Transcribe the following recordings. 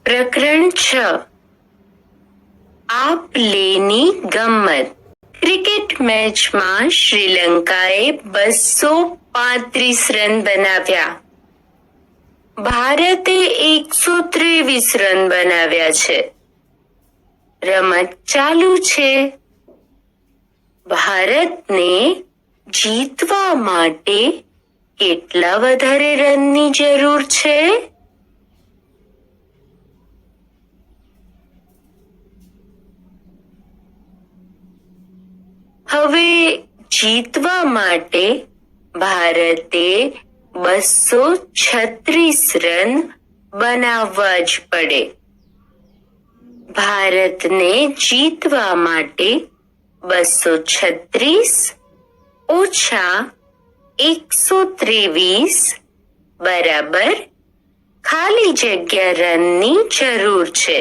પ્રકરણ 6 આપ લેની ગમ્મત. ક્રિકેટ મેચમાં શ્રીલંકાએ 235 રન બનાવ્યા. ભારતે 123 રન બનાવ્યા છે. રમત ચાલુ છે. ભારતને જીતવા માટે કેટલા વધારે રનની જરૂર છે? હવે જીતવા માટે ભારતે 236 રન બનાવવા જ પડે. ભારતને જીતવા માટે 236 ઓછા 123 બરાબર ખાલી જગ્યા રનની જરૂર છે.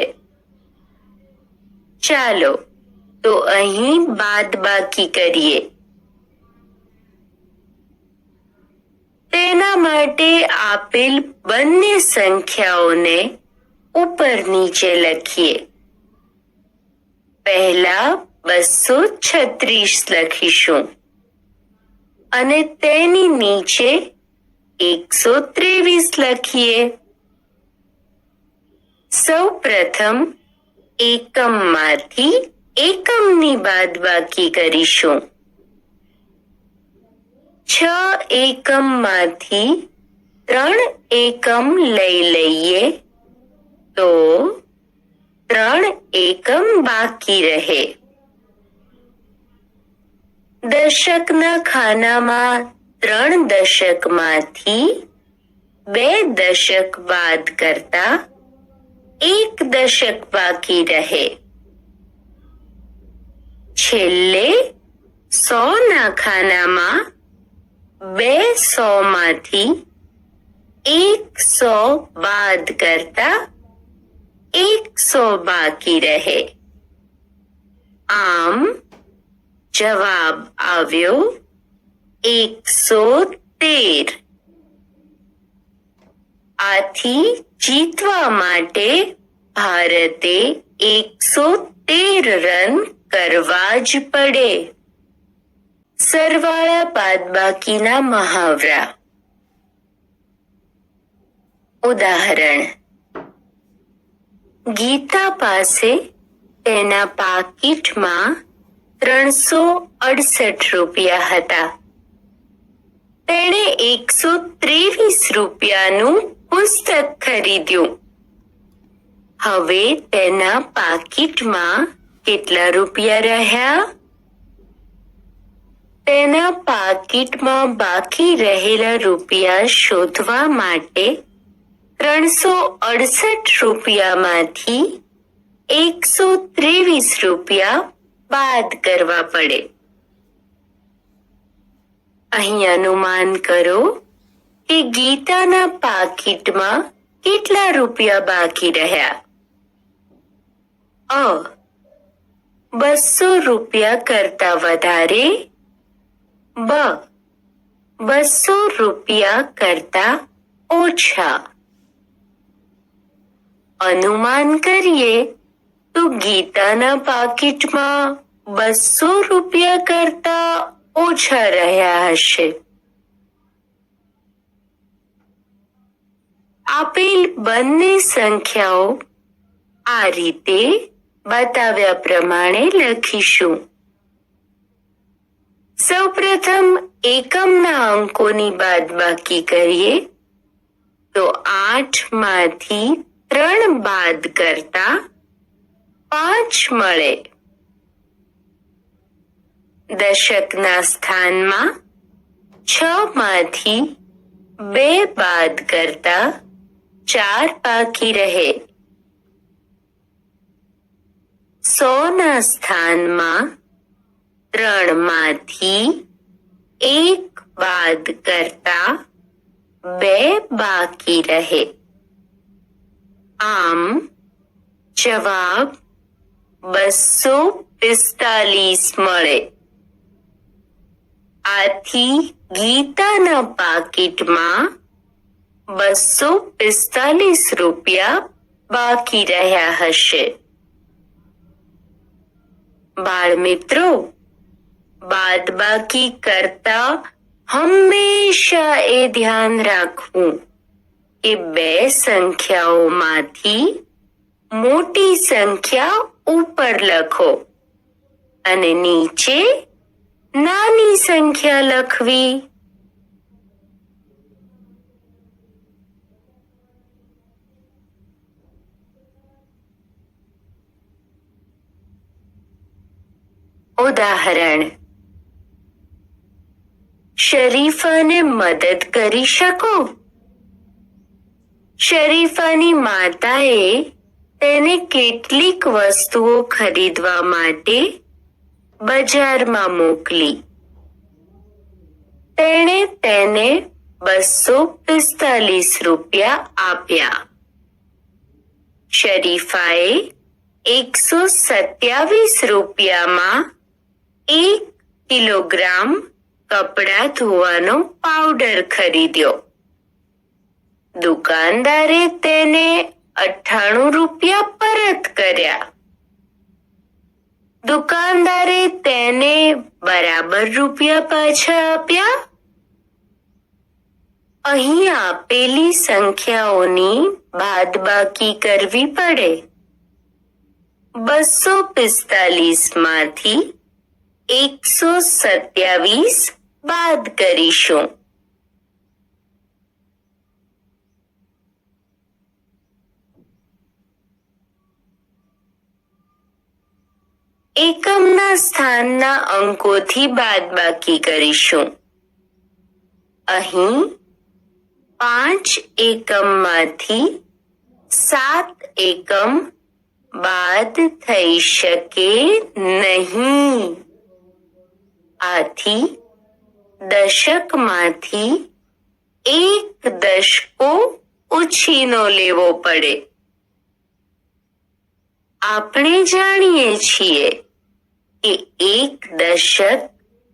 ચાલો તો અહીં બાદબાકી કરીએ. તેના માટે આપેલ બંને સંખ્યાઓને ઉપર નીચે લખીએ. પહેલા 236 લખીશું અને તેની નીચે 123 લખીએ. સૌ પ્રથમ એકમમાંથી એકમની બાદબાકી કરીશું. 6 એકમમાંથી 3 એકમ લઈ લઈએ તો 3 એકમ બાકી રહે. દશકના ખાનામાં 3 દશકમાંથી 2 દશક બાદ કરતા 1 દશક બાકી રહે. છેલ્લે 100 ના ખાનામાં 2 100 માંથી 100 બાદ કરતા 100 બાકી રહે. આમ જવાબ આવ્યો 113. આથી જીતવા માટે ભારતે 113 રન કરવા જ પડે. સરવાળા બાદબાકીના મહાવરા. ઉદાહરણ: ગીતા પાસે તેના પાકીટમાં 368 રૂપિયા હતા. તેણે 123 રૂપિયાનું પુસ્તક ખરીદ્યું. હવે તેના પાકીટમાં કેટલા રૂપિયા રહ્યા? તેના પાકીટમાં બાકી રહેલા રૂપિયા શોધવા માટે 368 રૂપિયામાંથી 123 રૂપિયા બાદ કરવા પડે. અહીં અનુમાન કરો કે ગીતાના પાકીટમાં કેટલા રૂપિયા બાકી રહ્યા? 200 રૂપિયા કરતા વધારે. 200 રૂપિયા કરતા ઓછા. અનુમાન કરીએ તો ગીતાના પાકીટમાં 200 રૂપિયા કરતા ઓછા રહ્યા હશે. આપેલ બંને સંખ્યાઓ આ રીતે બતાવ્યા પ્રમાણે લખીશું. સૌપ્રથમ એકમના અંકોની બાદબાકી કરીએ તો 8 માંથી 3 બાદ કરતા 5 મળે. દશકના સ્થાનમાં 6 માંથી 2 બાદ કરતા 4 બાકી રહે. 100 ના સ્થાનમાં 3 માંથી 1 બાદ કરતા 2 બાકી રહે. આમ જવાબ 245 મળે. આથી ગીતાના પાકીટમાં 245 રૂપિયા બાકી રહ્યા હશે. બાળમિત્રો, બાદબાકી કરતા હંમેશા એ ધ્યાન રાખવું કે બે સંખ્યાઓમાંથી મોટી સંખ્યા ઉપર લખો અને નીચે નાની સંખ્યા લખવી. ઉદાહરણ: શરીફાને મદદ કરી શકો? શરીફાની માતાએ તેને કેટલીક વસ્તુઓ ખરીદવા માટે બજારમાં મોકલી. તેણે તેને 245 રૂપિયા આપ્યા. શરીફાએ 127 રૂપિયામાં 1 કિલોગ્રામ કપડાં ધોવાનો પાવડર ખરીદ્યો. દુકાનદારે તેને 98 રૂપિયા પરત કર્યા. દુકાનદારે તેને બરાબર રૂપિયા પાછા આપ્યા. અહીં આપેલી સંખ્યાઓની બાદબાકી કરવી પડે. 245 માંથી 127 બાદ કરીશું. એકમના સ્થાનના અંકોથી બાદબાકી કરીશું. અહીં 5 એકમમાંથી 7 એકમ બાદ થઈ શકે નહીં. આથી દશકમાંથી 1 દશકો ઉછીનો લેવો પડે. આપણે જાણીએ છીએ કે 1 દશક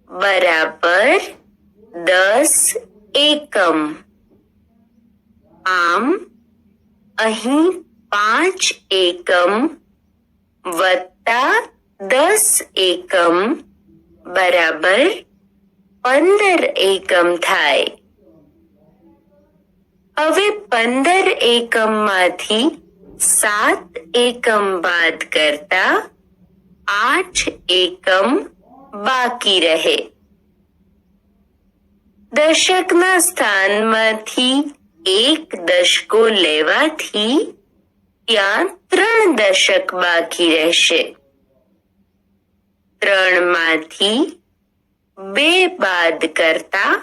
બરાબર 10 એકમ. આમ અહીં 5 એકમ વત્તા 10 એકમ બરાબર 15 એકમ થાય. હવે 15 એકમમાંથી 7 એકમ બાદ કરતા 8 એકમ બાકી રહે. દશકના સ્થાનમાંથી 1 દશકો લેવાથી ત્યાં 3 દશક બાકી રહેશે. 3 માંથી 2 બાદ કરતા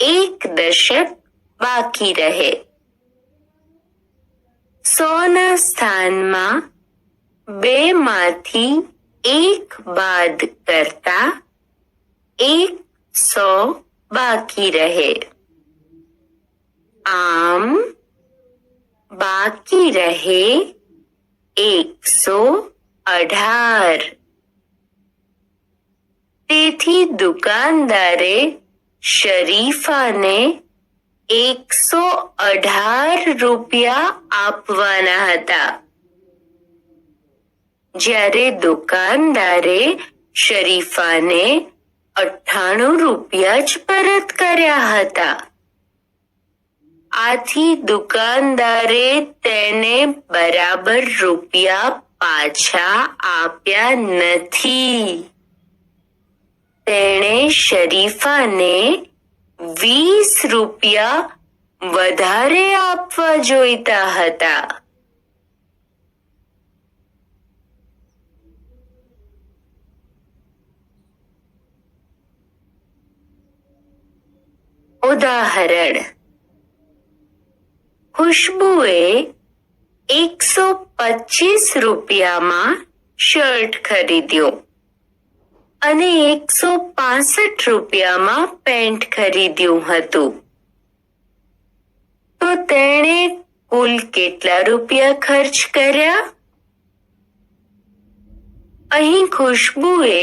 1 દશક બાકી રહે. 100 ના સ્થાનમાં 2 માંથી 1 બાદ કરતા 100 બાકી રહે. આમ બાકી રહે 118. તેથી દુકાનદારે શરીફાને 118 રૂપિયા આપવાના હતા. જ્યારે દુકાનદારે શરીફાને 98 રૂપિયા જ પરત કર્યા હતા. આથી દુકાનદારે તેને બરાબર રૂપિયા પાછા આપ્યા નથી. તેણે શરીફાને 20 રૂપિયા વધારે આપવા જોઈતા હતા. ઉદાહરણ: ખુશ્બુએ 125 રૂપિયામાં શર્ટ ખરીદ્યો અને 165 રૂપિયામાં પેન્ટ ખરીદ્યું હતું. તો તેણે કુલ કેટલા રૂપિયા ખર્ચ કર્યા? અહીં ખુશ્બુએ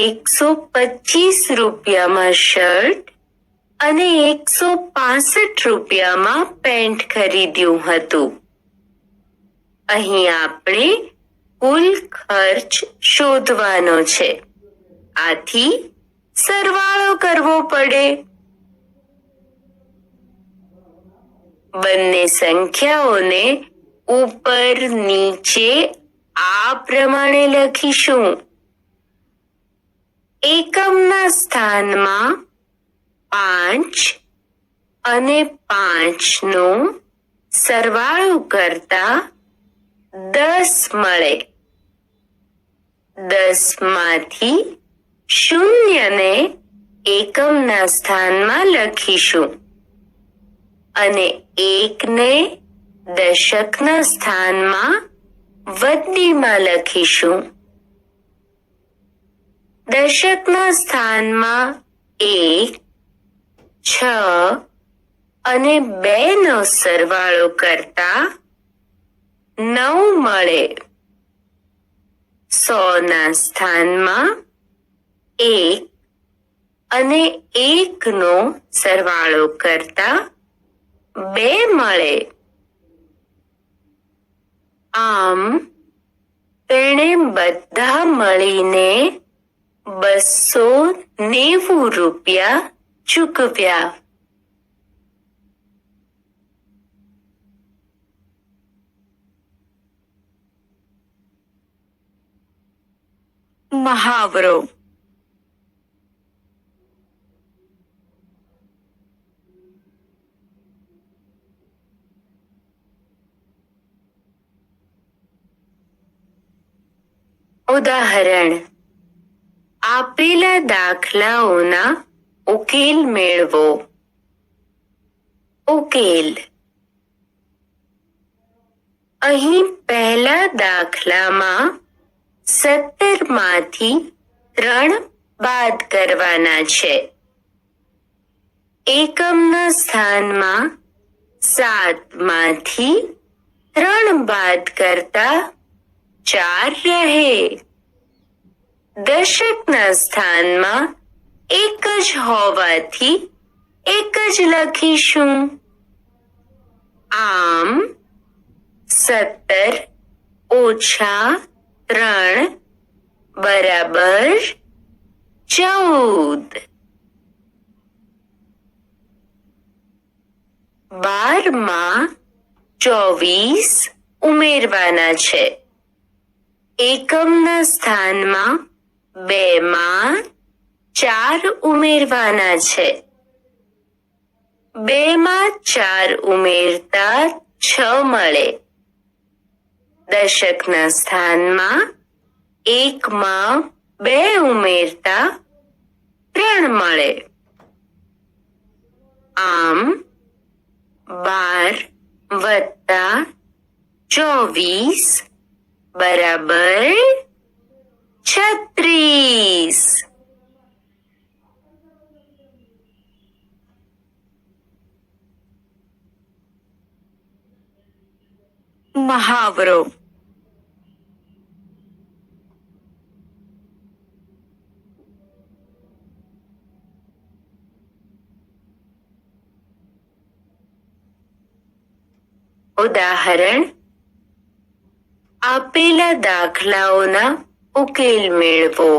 125 રૂપિયામાં શર્ટ અને 165 રૂપિયામાં પેન્ટ ખરીદ્યું હતું. અહીં આપણે કુલ ખર્ચ શોધવાનો છે. આથી સરવાળો કરવો પડે. બંને સંખ્યાઓને ઉપર નીચે આ પ્રમાણે લખીશું. એકમના સ્થાનમાં 5 અને 5 નો સરવાળો કરતા 10 મળે. 10 માંથી 0 ને એકમના સ્થાનમાં લખીશું અને 1 ને દશકના સ્થાનમાં વદલીમાં લખીશું. દશકના સ્થાનમાં 1, 6 અને 2 નો સરવાળો કરતા 9 મળે. 100ના સ્થાનમાં 1 અને 1 નો સરવાળો કરતા 2 મળે. આમ તેણે બધા મળીને 290 રૂપિયા ચૂકવ્યા. મહાવરો. ઉદાહરણ. આપેલા દાખલાઓના ઉકેલ મેળવો. ઉકેલ. અહીં પહેલા દાખલામાં 17 માંથી 3 બાદ કરવાના છે. એકમના સ્થાનમાં 7 માંથી 3 બાદ કરતા 4 રહે. દશકના સ્થાનમાં 1 જ હોવાથી 1 જ લખીશું. આમ 17 ઓછા 3 બરાબર 14. 12 માં 24 ઉમેરવાના છે. એકમના સ્થાનમાં 2 માં 4 ઉમેરવાના છે. 2 માં 4 ઉમેરતા 6 મળે. દશકના સ્થાનમાં 1 માં 2 ઉમેરતા 3 મળે. આમ 12 વત્તા 24 બરાબર 36. મહાવરો. ઉદાહરણ. આપેલા દાખલાઓના ઉકેલ મેળવો.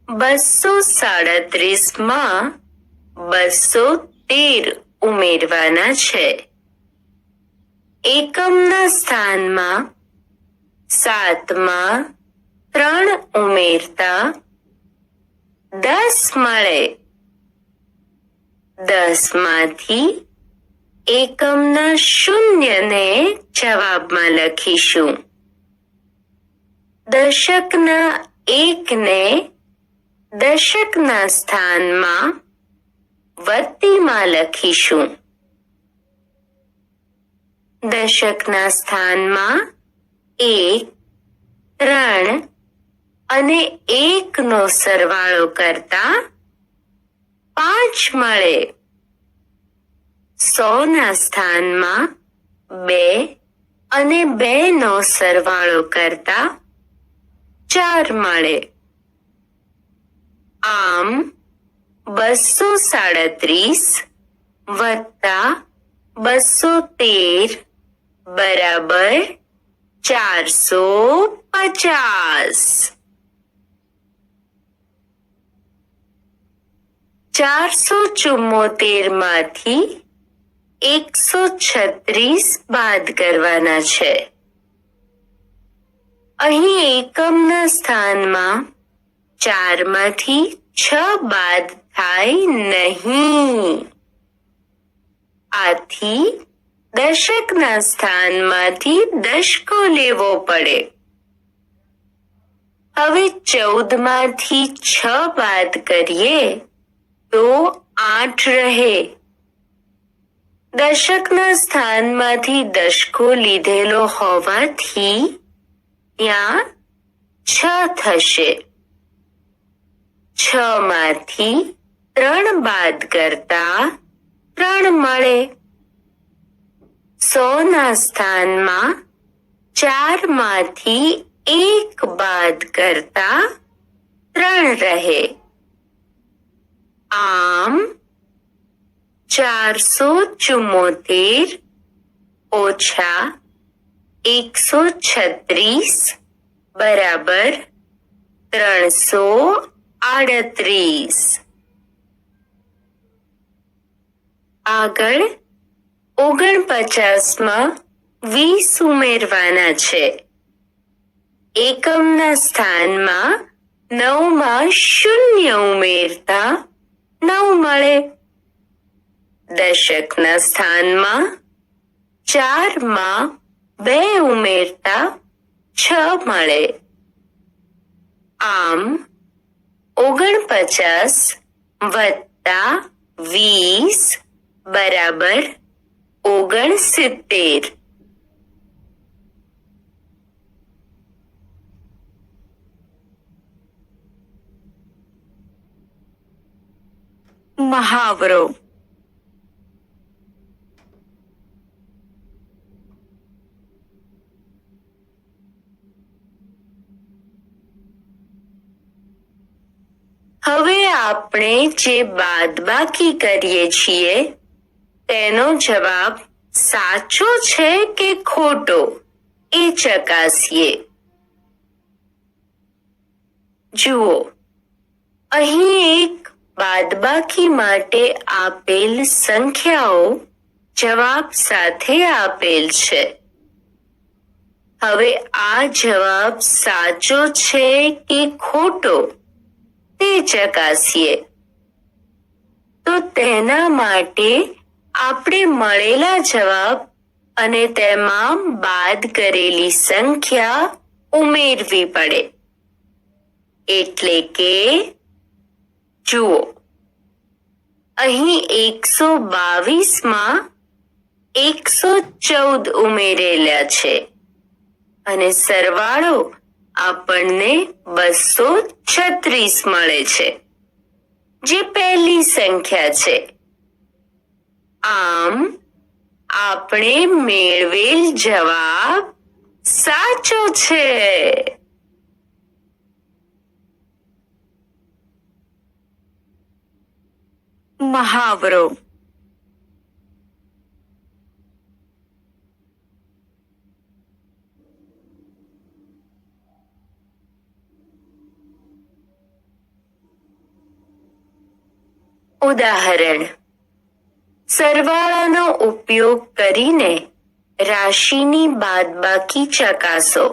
237 માં 213 ઉમેરવાના છે. એકમના સ્થાનમાં 7 માં 3 ઉમેરતા 10 મળે. 10 માંથી એકમના 0 ને જવાબમાં લખીશું. દશકના 1 ને દશકના સ્થાનમાં વત્તીમાં લખીશું. દશકના સ્થાનમાં 1, 3 અને 1 નો સરવાળો કરતા 5 મળે. 100ના સ્થાનમાં 2 અને 2 નો સરવાળો કરતા 4 મળે. આમ 237 વત્તા 213 બરાબર 450. 474 માંથી 136 બાદ કરવાના છે. અહીં એકમના સ્થાનમાં 4 માંથી 6 બાદ થાય નહીં. આથી દશકના સ્થાનમાંથી દશકો લેવો પડે. હવે 14 માંથી 6 બાદ કરીએ તો 8 રહે. દશકના સ્થાનમાંથી દશકો લીધેલો હોવાથી ત્યાં 6 થશે. 6 માંથી 3 બાદ કરતા 3 મળે. 100 ના સ્થાનમાં 4 માંથી 1 બાદ કરતા 3 રહે. આમ 474 ઓછા 136 બરાબર 338. આગળ 49માં 20 ઉમેરવાના છે. એકમના સ્થાનમાં 9 માં 0 ઉમેરતા 9 મળે. દશકના સ્થાનમાં 4 માં 2 ઉમેરતા 6 મળે. આમ 49 વત્તા 20 બરાબર 69. મહાવરો. હવે આપણે જે બાદબાકી કરીએ છીએ તેનો જવાબ સાચો છે કે ખોટો એ ચકાસીએ. જુઓ, અહીં એક બાદબાકી માટે આપેલ સંખ્યાઓ જવાબ સાથે આપેલ છે. હવે આ જવાબ સાચો છે કે ખોટો તે ચકાસીએ. તો તેના માટે આપણે મળેલા જવાબ અને તેમાં બાદ કરેલી સંખ્યા ઉમેરવી પડે. એટલે કે જુઓ, અહીં 122 માં 114 ઉમેરેલા છે અને સરવાળો આપણને 236 મળે છે, જે પહેલી સંખ્યા છે. આમ આપણે મેળવેલ જવાબ સાચો છે. મહાવરો. ઉદાહરણ: સરવાળાનો ઉપયોગ કરીને રાશિની બાદબાકી ચકાસો.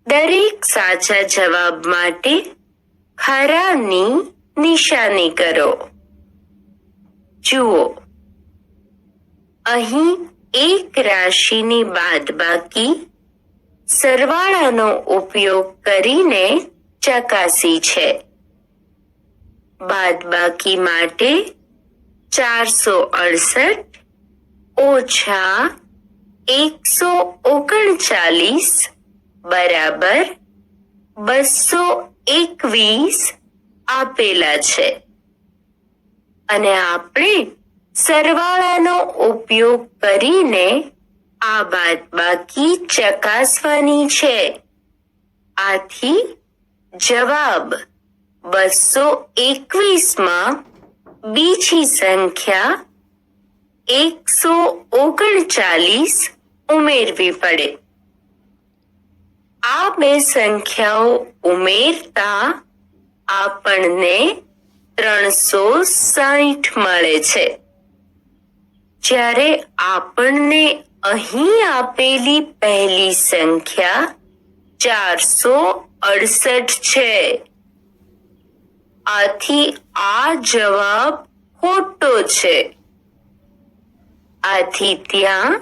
દરેક સાચા જવાબ માટે ખરાની નિશાની કરો. જુઓ, અહીં એક રાશિની બાદબાકી સરવાળાનો ઉપયોગ કરીને ચકાસી છે. બાદબાકી માટે 468 ઓછા 139 બરાબર 221 આપેલા છે અને આપણે સરવાળાનો ઉપયોગ કરીને આ બાદબાકી ચકાસવાની છે. આથી જવાબ 221 માં બીજી સંખ્યા 139 ઉમેરવી પડે. આ બે સંખ્યાઓ ઉમેરતા આપણને 360 મળે છે. જ્યારે આપણને અહીં આપેલી પહેલી સંખ્યા 468 છે. આથી આ જવાબ ખોટો છે. આથી ત્યાં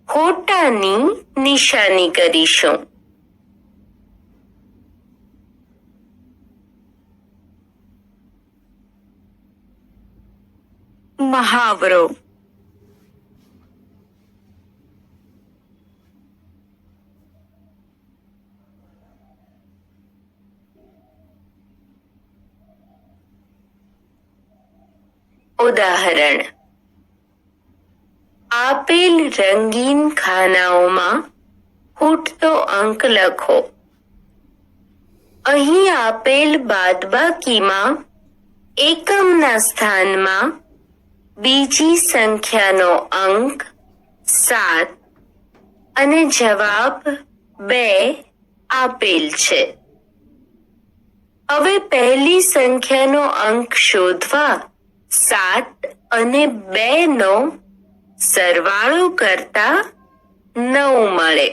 ખોટાની નિશાની કરીશું. મહાવરો. ઉદાહરણ. આપેલ રંગીન ખાનાઓમાં ખૂટતો અંક લખો. અહીં આપેલ બાદબાકીમાં એકમના સ્થાનમાં બીજી સંખ્યાનો અંક 7 અને જવાબ 2 આપેલ છે. હવે પહેલી સંખ્યાનો અંક શોધવા 7 અને 2 નો સરવાળો કરતા 9 મળે,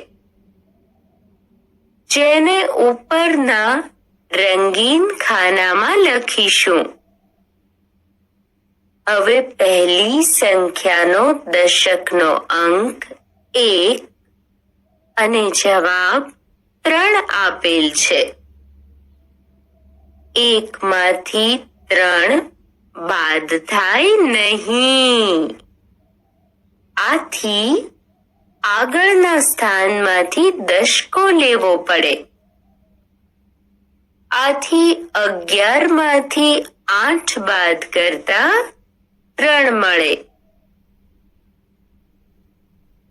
જેને ઉપરના રંગીન ખાનામાં લખીશું. હવે પહેલી સંખ્યાનો દશકનો અંક 1 અને જવાબ 3 આપેલ છે. 1 માંથી 3 બાદ થાય નહીં. આથી આગળના સ્થાનમાંથી દશકો લેવો પડે. આથી 11 માંથી 8 બાદ કરતા 3 મળે.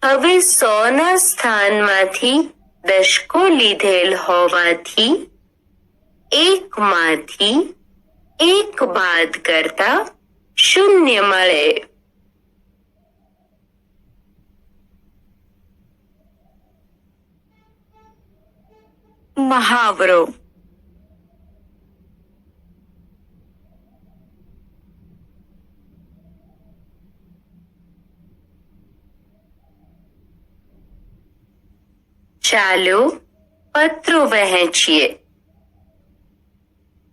હવે 100 ના સ્થાનમાંથી દશકો લીધેલ હોવાથી 1 માંથી 1 બાદ કરતા 0 મળે. મહાવરો. ચાલો પત્રો વહેંચીએ.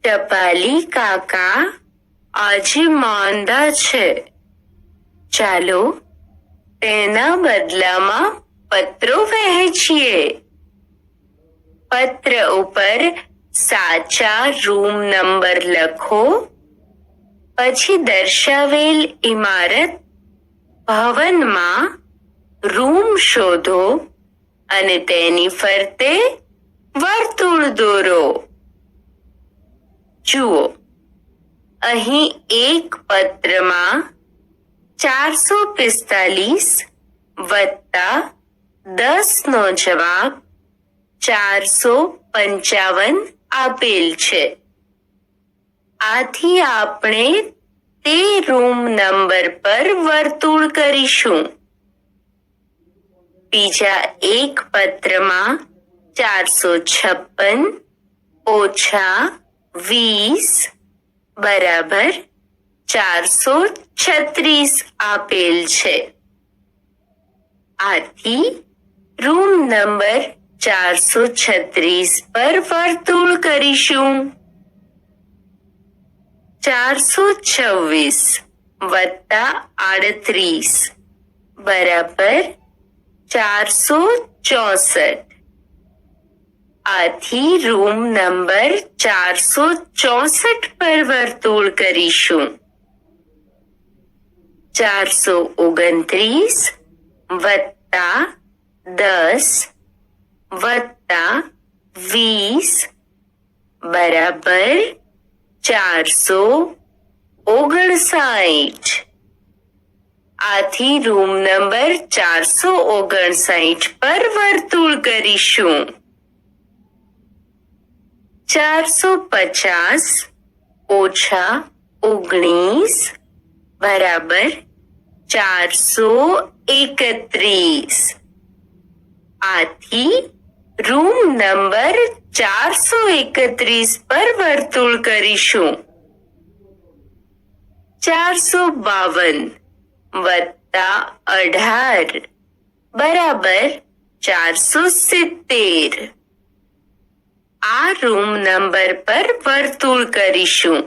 ટપાલી કાકા આજે માંદા છે. ચાલો તેના બદલામાં પત્રો વહેંચીએ. પત્ર ઉપર સાચા રૂમ નંબર લખો. પછી દર્શાવેલ ઇમારત ભવનમાં રૂમ શોધો અને તેની ફરતે વર્તુળ દોરો. જુઓ, અહીં એક પત્રમાં 445 વત્તા 10 નો જવાબ 455 આપેલ છે. આથી આપણે તે રૂમ નંબર પર વર્તુળ કરીશું. બીજા એક પત્રમાં 456 ઓછા 20 બરાબર 436 આપેલ છે. આથી રૂમ નંબર 436 પર વર્તુળ કરીશું. 426 વત્તા 38 બરાબર 464. આથી રૂમ નંબર 464 પર વર્તુળ કરીશું. 429 વત્તા 10 વત્તા 20 બરાબર 459. આથી રૂમ નંબર 459 પર વર્તુળ કરીશું. 450 ઓછા 19 બરાબર 431. આથી રૂમ નંબર 431 પર વર્તુળ કરીશું. 452 વત્તા 18 બરાબર 470. આ રૂમ નંબર પર વર્તુળ કરીશું.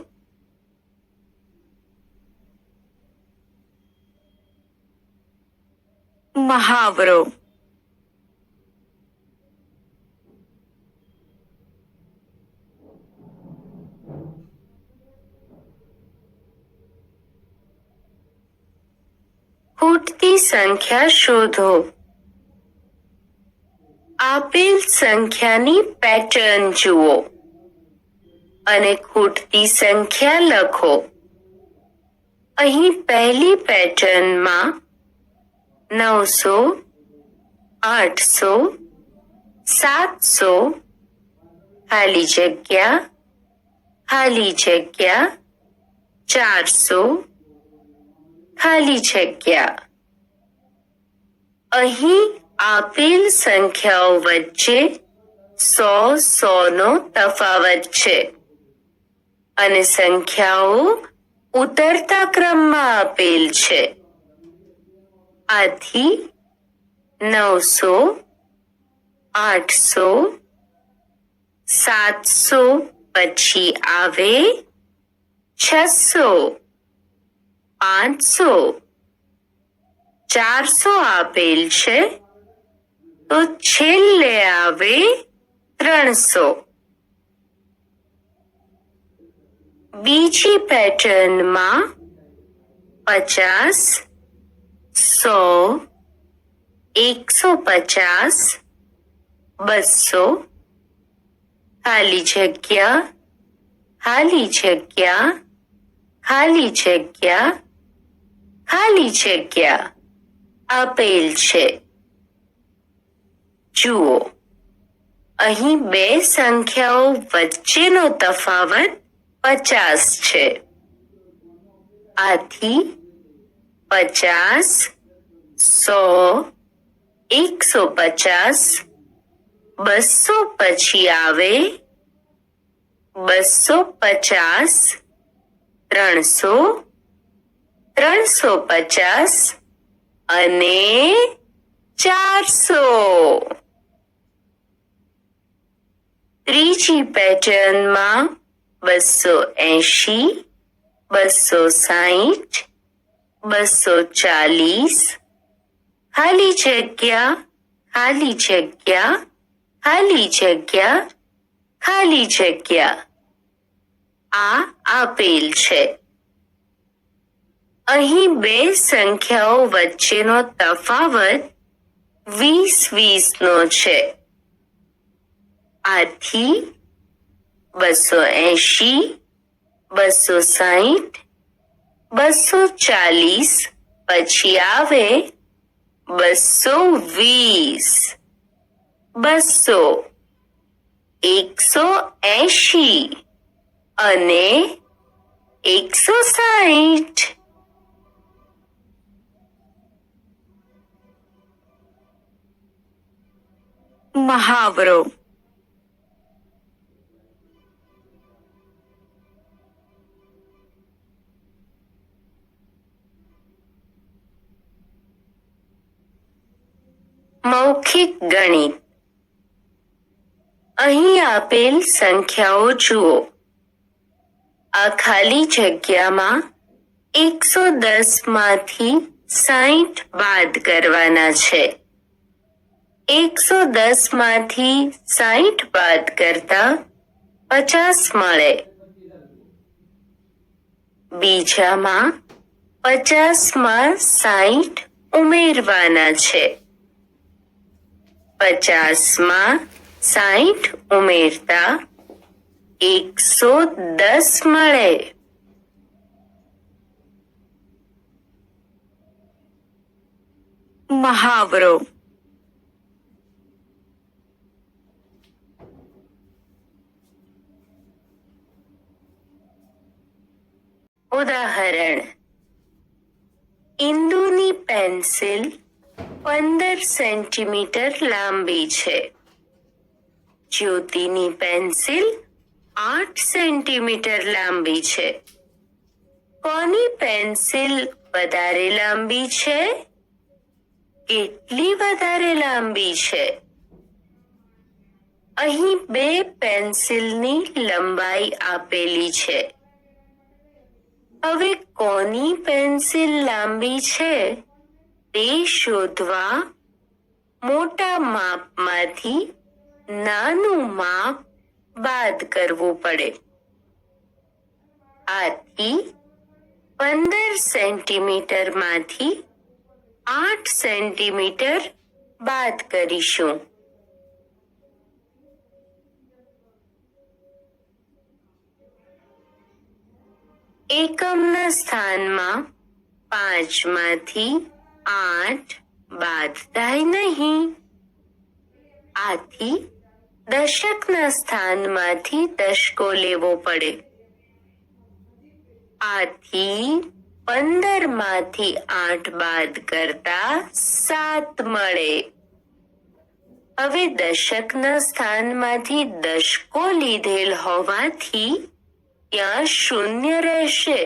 મહાવરો. ખૂટતી સંખ્યા શોધો. આપેલ સંખ્યાની પેટર્ન જુઓ અને ખૂટતી સંખ્યા લખો. અહીં પહેલી પેટર્નમાં 900, 800, 700, ખાલી જગ્યા, ખાલી જગ્યા, 400, ખાલી જગ્યા. અહીં આપેલ સંખ્યાઓ વચ્ચે 100 નો તફાવત છે અને સંખ્યાઓ ઉતરતા ક્રમમાં આપેલ છે. આથી 900, 800, 700 પછી આવે 600, 500, 400 આપેલ છે તો છેલ્લે આવે 300. બીજી પેટર્નમાં 50, 100, 150, 200, ખાલી જગ્યા, ખાલી જગ્યા, ખાલી જગ્યા, ખાલી જગ્યા આપેલ છે. જુઓ, અહીં બે સંખ્યાઓ વચ્ચેનો તફાવત 50 છે. આથી 50, 100, 150, 200 પછી આવે 250, 300, 350 અને 400. ત્રીજી પેટર્નમાં 280, 260, 240, ખાલી જગ્યા, ખાલી જગ્યા, ખાલી જગ્યા, ખાલી જગ્યા આ આપેલ છે. અહીં બે સંખ્યાઓ વચ્ચેનો તફાવત 20-20 નો છે. આથી 280, 260, 240 પછી આવે 220, 200, 180 અને 160. મહાવરો. મૌખિક ગણિત. અહીં આપેલ સંખ્યાઓ જુઓ. આ ખાલી જગ્યામાં 110 માંથી 60 બાદ કરવાના છે. 110 માંથી 60 બાદ કરતા 50 મળે. બીજામાં 50 માં 60 ઉમેરવાના છે. 50 માં 60 ઉમેરતા 110 મળે. મહાવરો. ઉદાહરણ. ઇન્દુની પેન્સિલ 15 સેન્ટીમીટર લાંબી છે. જ્યોતિની પેન્સિલ 8 સેન્ટીમીટર લાંબી છે. કોની પેન્સિલ વધારે લાંબી છે? કેટલી વધારે લાંબી છે? અહીં 2 પેન્સિલની લંબાઈ આપેલી છે. હવે કોની પેન્સિલ લાંબી છે તે શોધવા મોટા માપમાંથી નાનું માપ બાદ કરવું પડે. આથી 15 સેન્ટીમીટરમાંથી 8 સેન્ટીમીટર બાદ કરીશું. એકમના સ્થાનમાં 5 માંથી 8 બાદ થાય નહીં. આથી દશકના સ્થાનમાંથી દશકો લેવો પડે. આથી 15 માંથી 8 બાદ કરતા 7 મળે. હવે દશકના સ્થાનમાંથી દશકો લીધેલ હોવાથી ત્યાં શૂન્ય રહેશે.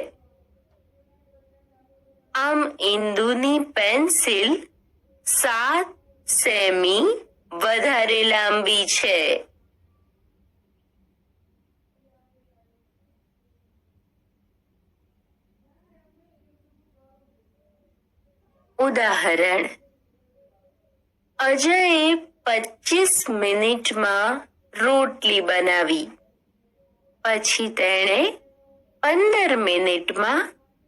આમ ઇન્દુની પેન્સિલ 7 સેમી વધારે લાંબી છે. ઉદાહરણ: અજયે 25 મિનિટમાં રોટલી બનાવી. પછી તેણે 15 મિનિટમાં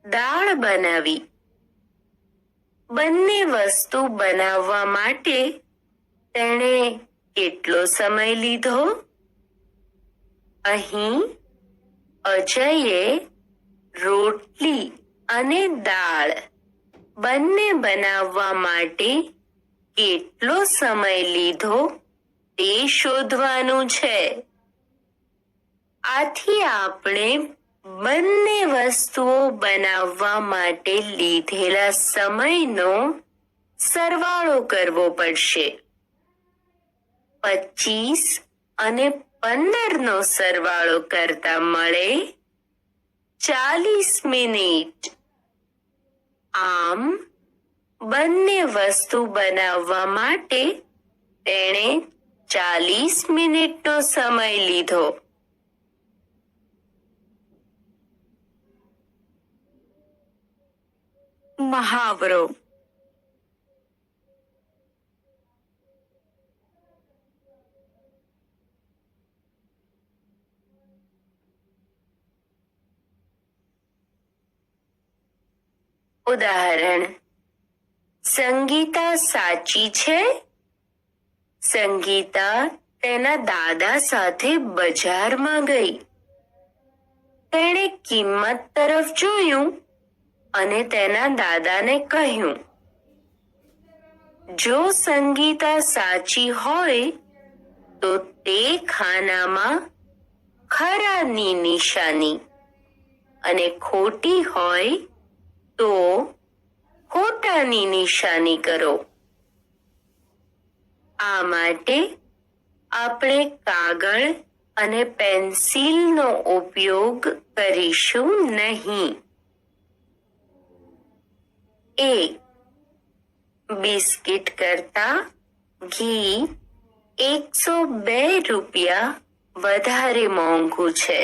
દાળ બનાવી. બંને વસ્તુ બનાવવા માટે તેણે કેટલો સમય લીધો? અહીં અજયે રોટલી અને દાળ બંને બનાવવા માટે કેટલો સમય લીધો તે શોધવાનું છે. આથી આપણે બંને વસ્તુઓ બનાવવા માટે લીધેલા સમયનો સરવાળો કરવો પડશે. 25 અને 15 નો સરવાળો કરતા મળે 40 મિનિટ. આમ બંને વસ્તુ બનાવવા માટે તેણે 40 મિનિટનો સમય લીધો. મહાવરો: ઉદાહરણ: સંગીતા સાચી છે. સંગીતા તેના દાદા સાથે બજારમાં ગઈ. તેણે કિંમત તરફ જોયું અને તેના દાદાને કહ્યું, જો સંગીતા સાચી હોય તો તે ખાનામાં ખરાની નિશાની અને ખોટી હોય તો ખોટાની નિશાની કરો. આ માટે આપણે કાગળ અને પેન્સિલનો ઉપયોગ કરીશું નહીં. એ. બિસ્કિટ કરતા ઘી 102 રૂપિયા વધારે મોંઘું છે.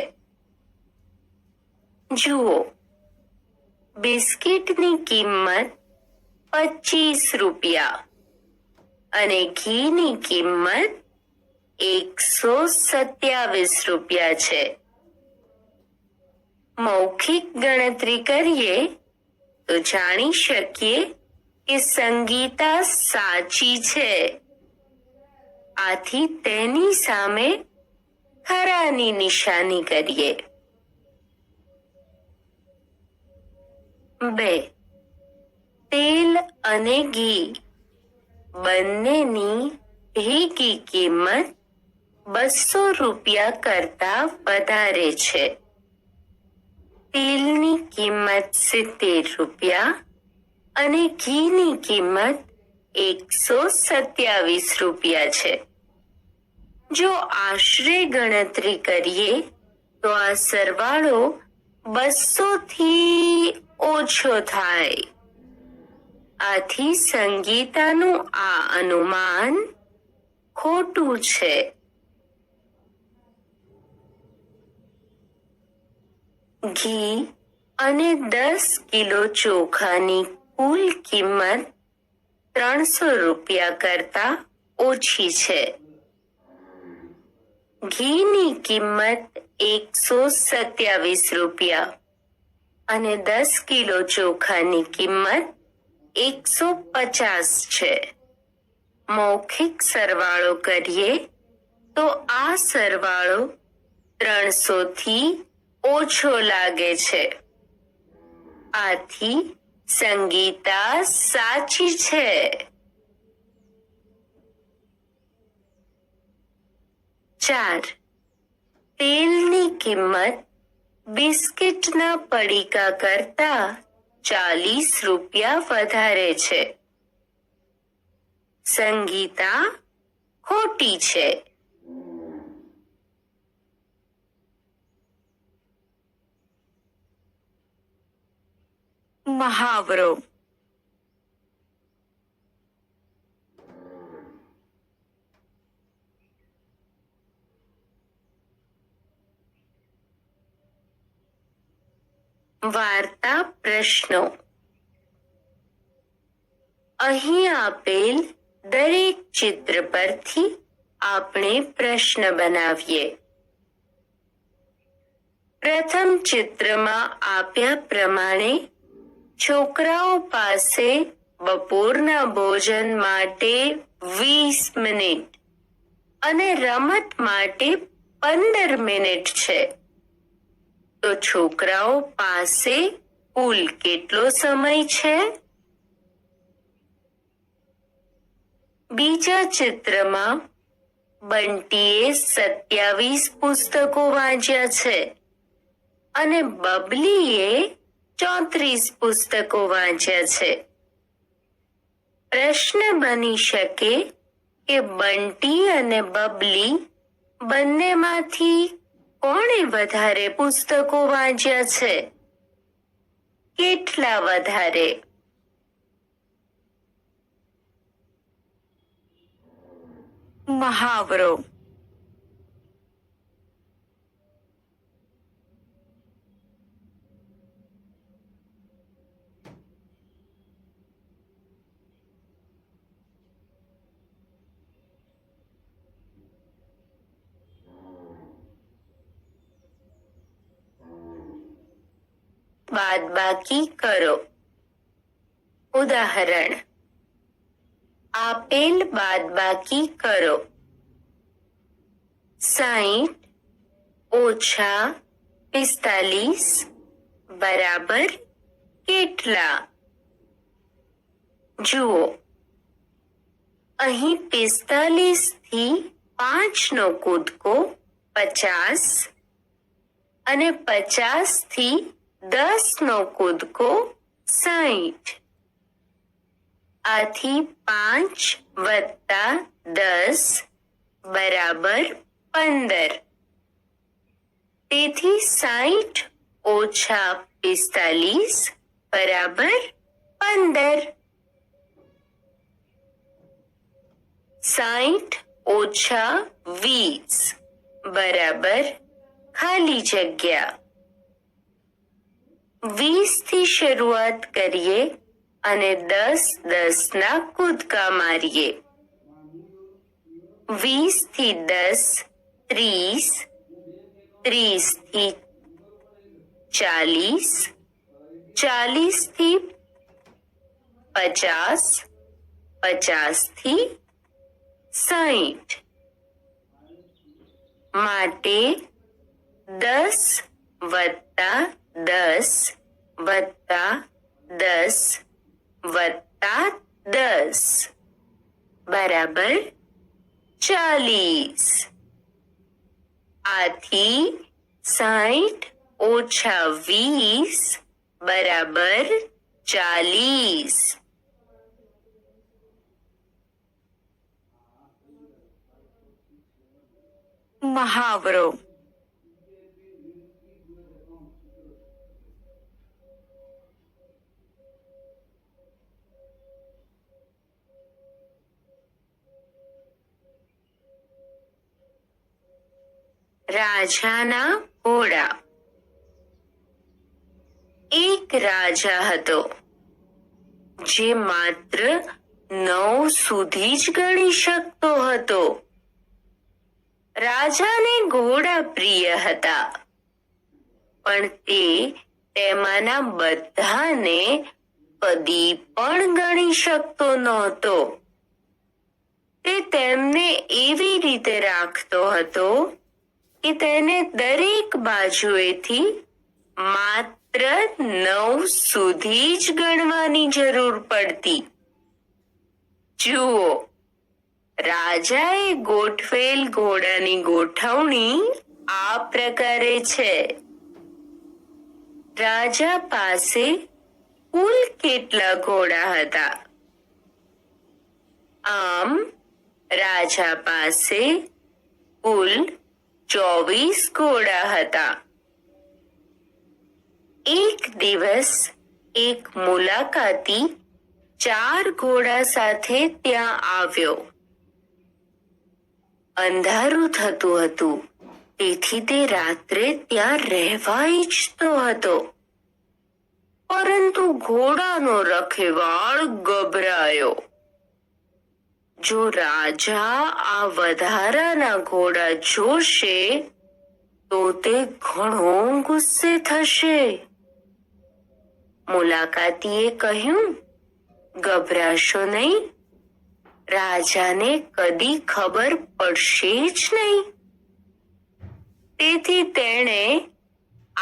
જુઓ, બિસ્કિટની કિંમત 25 રૂપિયા અને ઘીની કિંમત 127 રૂપિયા છે. મૌખિક ગણતરી કરીએ તો જાણી શકીએ કે સંગીતા સાચી છે. આથી તેની સામે ખરાની નિશાની કરીએ. 2. તેલ અને ઘી બંનેની ભેગી કિંમત 200 રૂપિયા કરતા વધારે છે. તેલની કિંમત 70 રૂપિયા અને ઘીની કિંમત ₹127 છે. જો આશરે ગણતરી કરીએ તો આ સરવાળો 200 થી ઓછો થાય. આથી સંગીતાનું આ અનુમાન ખોટું છે. ઘી અને 10 કિલો ચોખાની કુલ કિંમત ₹300 કરતા ઓછી છે. ઘીની કિંમત ₹127 અને 10 કિલો ચોખાની કિંમત 150 છે. મૌખિક સરવાળો કરીએ તો આ સરવાળો 300 થી ઓછો લાગે છે. આથી સંગીતા સાચી છે. 4. તેલની કિંમત બિસ્કિટના પડીકા કરતા ₹40 વધારે છે. સંગીતા ખોટી છે. મહાવરો. વાર્તા પ્રશ્નો. અહીં આપેલ દરેક ચિત્ર પરથી આપણે પ્રશ્ન બનાવીએ. પ્રથમ ચિત્રમાં આપ્યા પ્રમાણે છોકરાઓ પાસે બપોરના ભોજન માટે 20 મિનિટ અને રમત માટે 15 મિનિટ છે. તો છોકરાઓ પાસે કુલ કેટલો સમય છે? બીજા ચિત્રમાં બંટીએ 27 પુસ્તકો વાંચ્યા છે અને બબલીએ 34 પુસ્તકો વાંચ્યા છે. પ્રશ્ન બની શકે કે બંટી અને બબલી બંનેમાંથી કોણે વધારે પુસ્તકો વાંચ્યા છે? કેટલા વધારે? મહાવરો. બાદબાકી કરો. ઉદાહરણ. આપેલ બાદબાકી કરો. 60 ઓછા 45 બરાબર કેટલા? જુઓ, અહીં 45 થી 5 નો કૂદકો 50 અને 50 થી 10 નો કૂદકો 60. આથી 5 વત્તા 10 બરાબર 15. તેથી 60 ઓછા 45 બરાબર 15. 60 ઓછા 20 બરાબર ખાલી જગ્યા. 20 થી શરૂઆત કરીએ અને 10 ના કૂદકા મારીએ. 20 થી 10 30, 30 થી 40, 40 થી 50, 50 થી 60. માટે 10 વત્તા 10 વત્તા 10 વત્તા 10 બરાબર 40. આથી 60 ઓછા 20 બરાબર 40. મહાવરો. રાજાના ઘોડા. એક રાજા હતો જે માત્ર 9 સુધી જ ગણી શકતો હતો. રાજાને ઘોડા પ્રિય હતા, પણ તે તેમાંના બધાને કદી પણ ગણી શકતો નહોતો. તે તેમને એવી રીતે રાખતો હતો કે તેને દરેક બાજુએથી માત્ર 9 સુધી જ ગણવાની જરૂર પડતી. જુઓ, રાજાએ ગોઠવેલ ઘોડાની ગોઠવણી આ પ્રકારે છે. રાજા પાસે કુલ કેટલા ઘોડા હતા? આમ રાજા પાસે કુલ 24 ઘોડા હતા. એક દિવસ એક મુલાકાતી 4 ઘોડા સાથે ત્યાં આવ્યો. અંધારું થતું હતું, તેથી તે રાત્રે ત્યાં રહેવા ઈચ્છતો હતો. પરંતુ ઘોડાનો રખેવાળ ગભરાયો. જો રાજા આ વધારાના ઘોડા જોશે તો તે ઘણો ગુસ્સે થશે. મુલાકાતીએ કહ્યું, ગભરાશો નહીં, રાજાને કદી ખબર પડશે જ નહીં. તેથી તેણે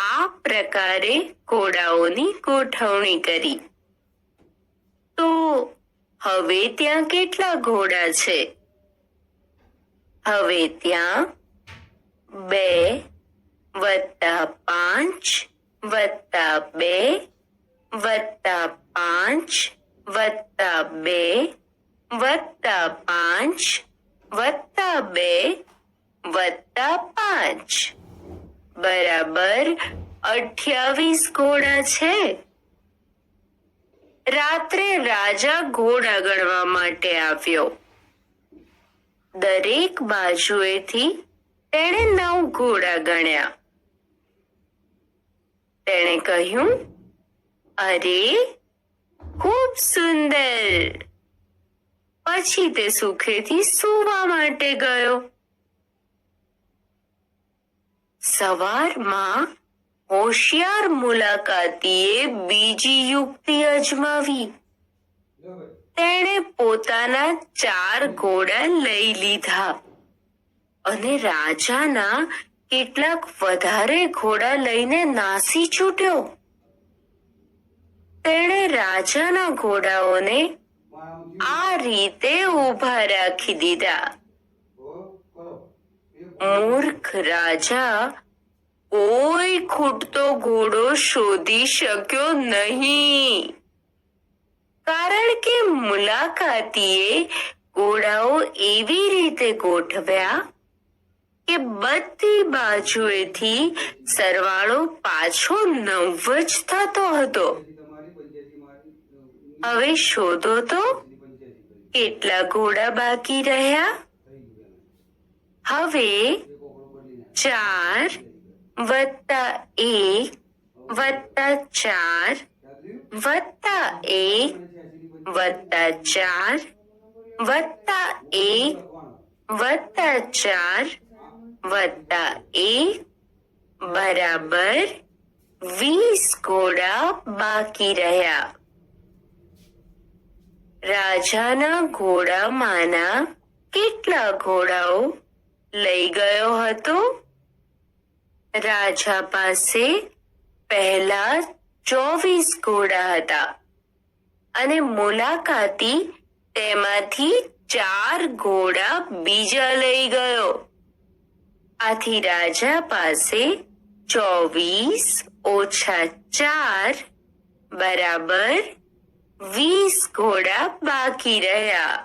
આ પ્રકારે ઘોડાઓની ગોઠવણી કરી. તો હવે ત્યાં કેટલા ઘોડા છે? હવે ત્યાં 2 + 5 + 2 + 5 + 2 +5 +2 +5 બરાબર 28 ઘોડા છે. રાત્રે રાજા ઘોડા ગણવા માટે આવ્યો. દરેક બાજુએથી તેણે 9 ઘોડા ગણ્યા. તેણે કહ્યું, અરે, ખૂબ સુંદર. પછી તે સુખેથી સૂવા માટે ગયો. સવારમાં હોશિયાર મુલાકાતીએ બીજી યુક્તિ અજમાવી. તેણે પોતાના 4 ઘોડા લઈ લીધા અને રાજાના કેટલાક વધારે ઘોડા લઈને નાસી છૂટ્યો. તેણે રાજાના ઘોડાઓને આ રીતે ઊભા રાખી દીધા. મૂર્ખ રાજા કોઈ ખૂટતો ઘોડો શોધી શક્યો નહીં, કારણ કે મુલાકાતીએ ઘોડાઓ એવી રીતે ગોઠવ્યા કે બધી બાજુએથી સરવાળો પાછો 9 જ થતો હતો. હવે શોધો તો કેટલા ઘોડા બાકી રહ્યા? હવે 4 + 1 + 4 + 1 + 4 + 1 + 4 + 1 બરાબર 20 ઘોડા બાકી રહ્યા. રાજાના ઘોડામાંના કેટલા ઘોડાઓ લઈ ગયો હતો? રાજા પાસે પહેલા 24 ઘોડા હતા અને મુલાકાતી તેમાંથી 4 ઘોડા બીજા લઈ ગયો. આથી રાજા પાસે 24 - 4 બરાબર 20 ઘોડા બાકી રહ્યા.